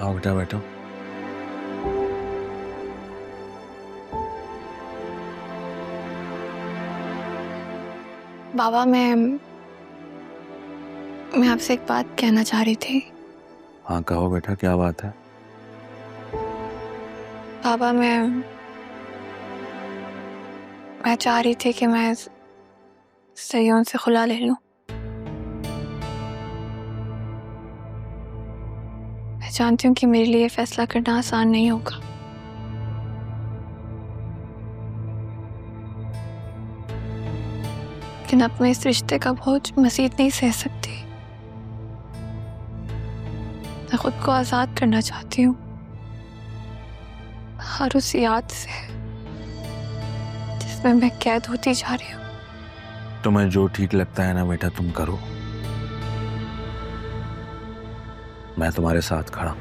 आओ बेटा बैठो। बाबा मैं आपसे एक बात कहना चाह रही थी। हाँ कहो बेटा, क्या बात है? बाबा मैं चाह रही थी कि मैं सयोन से खुला ले लूं। मैं जानती हूँ कि मेरे लिए फैसला करना आसान नहीं होगा, लेकिन अब मैं इस रिश्ते का बोझ मज़ीद नहीं सह सकती। मैं खुद को आज़ाद करना चाहती हूँ हर उस याद से जिसमें मैं कैद होती जा रही हूँ। तुम्हें जो ठीक लगता है ना बेटा तुम करो, मैं तुम्हारे साथ खड़ा हूं।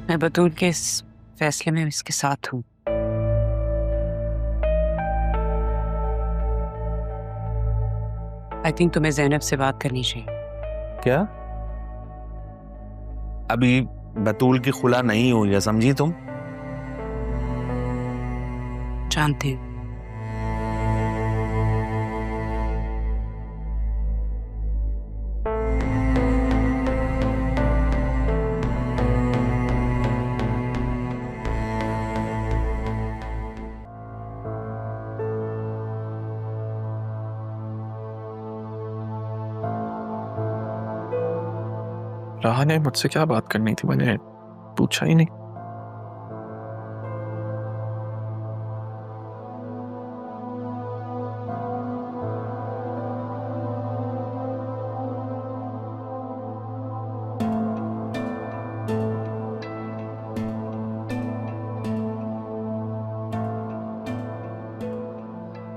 मैं बतूल के इस फैसले में इसके साथ हूँ। आई थिंक तुम्हें ज़ैनब से बात करनी चाहिए। क्या? अभी बतूल की खुला नहीं हुई है, समझी तुम? जानती हूँ। राहा ने मुझसे क्या बात करनी थी, मैंने पूछा ही नहीं।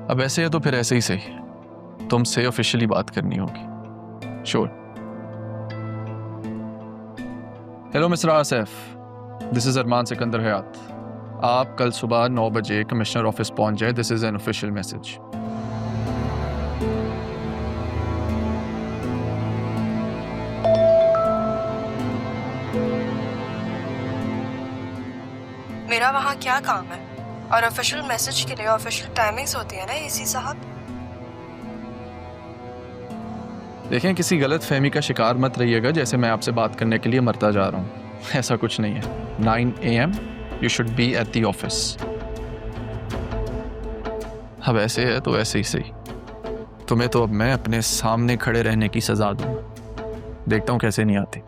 अब ऐसे है तो फिर ऐसे ही सही, तुमसे ऑफिशियली बात करनी होगी। Sure. Hello mister Asif, this is Arman Sikandar Hayat. आप कल सुबह 9 बजे कमिश्नर ऑफिस पहुंच जाए। This is an official message. मेरा वहाँ क्या काम है? और ऑफिशियल मैसेज के लिए ऑफिशियल टाइमिंग्स होती है ना एसी साहब। देखें, किसी गलत फहमी का शिकार मत रहिएगा जैसे मैं आपसे बात करने के लिए मरता जा रहा हूँ। ऐसा कुछ नहीं है। 9 AM you should be at the office. अब ऐसे है तो ऐसे ही सही। तुम्हें तो अब मैं अपने सामने खड़े रहने की सजा दूंगा। देखता हूँ कैसे नहीं आती।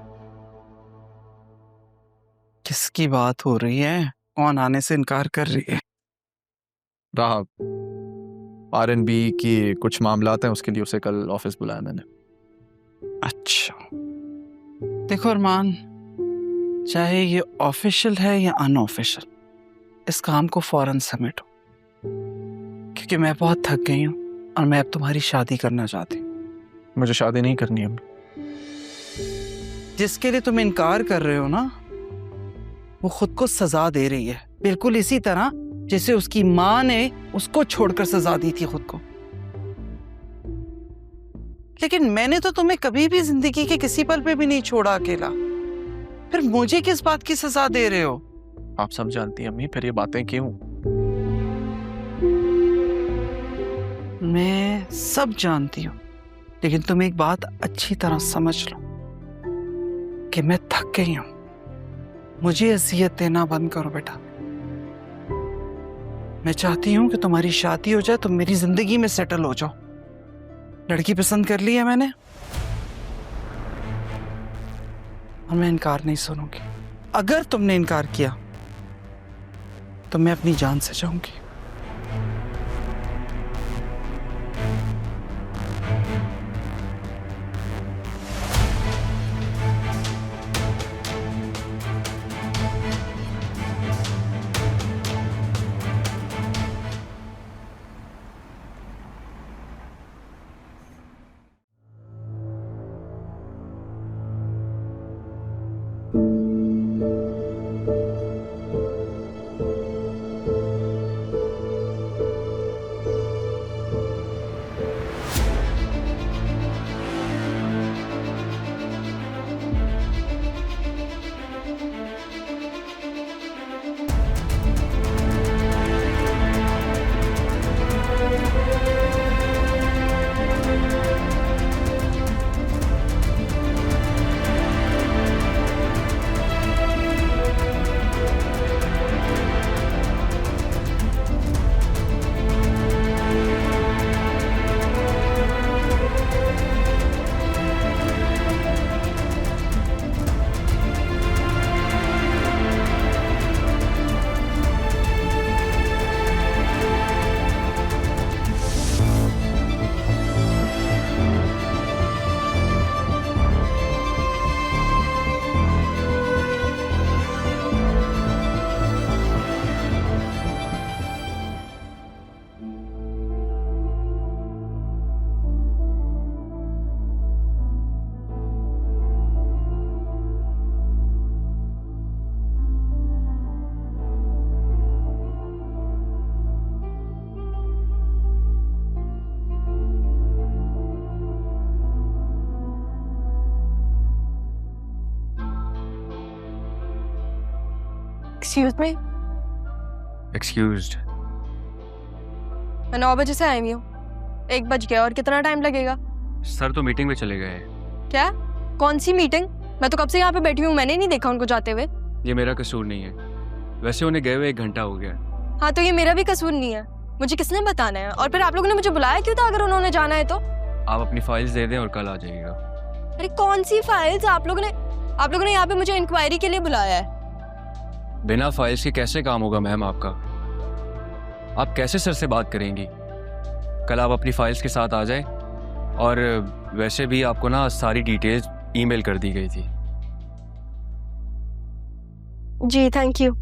किसकी बात हो रही है? कौन आने से इनकार कर रही है? राह R&B की कुछ मामलात हैं, उसके लिए उसे कल ऑफिस बुलाया मैंने। अच्छा, देखो अरमान, चाहे ये ऑफिशियल है या अनऑफिशियल, इस काम को फौरन समेटो, क्योंकि मैं बहुत थक गई हूँ और मैं अब तुम्हारी शादी करना चाहती हूँ। मुझे शादी नहीं करनी है। जिसके लिए तुम इनकार कर रहे हो ना, वो खुद को सजा दे रही है, बिल्कुल इसी तरह जैसे उसकी माँ ने उसको छोड़कर सजा दी थी खुद को। लेकिन मैंने तो तुम्हें कभी भी जिंदगी के किसी पल पे भी नहीं छोड़ा अकेला, फिर मुझे किस बात की सजा दे रहे हो? आप सब जानती हैं अम्मी, फिर ये बातें क्यों? मैं सब जानती हूँ, लेकिन तुम एक बात अच्छी तरह समझ लो कि मैं थक गई हूँ। मुझे अज़ियत देना बंद करो बेटा। मैं चाहती हूँ कि तुम्हारी शादी हो जाए, तुम मेरी जिंदगी में सेटल हो जाओ। लड़की पसंद कर ली है मैंने, और मैं इनकार नहीं सुनूंगी। अगर तुमने इनकार किया तो मैं अपनी जान से जाऊंगी। Excuse me, excused. मैं 9 बजे से आई हुई हूँ, 1 बज गया और कितना टाइम लगेगा? सर तो मीटिंग में चले गए हैं। क्या? कौन सी मीटिंग? मैं तो कब से यहाँ पे बैठी हूँ, मैंने नहीं देखा उनको जाते हुए। ये मेरा कसूर नहीं है, वैसे उन्हें गए हुए 1 घंटा हो गया। हाँ तो ये मेरा भी कसूर नहीं है, मुझे किसने बताना है? और फिर आप लोगों ने मुझे बुलाया क्यों था अगर उन्होंने जाना है तो? आप अपनी फाइल्स दे दें और कल आ जाइएगा। अरे कौन सी फाइल्स? आप लोगों ने यहाँ पे मुझे इंक्वायरी के लिए बुलाया है। बिना फाइल्स के कैसे काम होगा मैम आपका? आप कैसे सर से बात करेंगी? कल आप अपनी फाइल्स के साथ आ जाए। और वैसे भी आपको ना सारी डिटेल्स ईमेल कर दी गई थी। जी थैंक यू।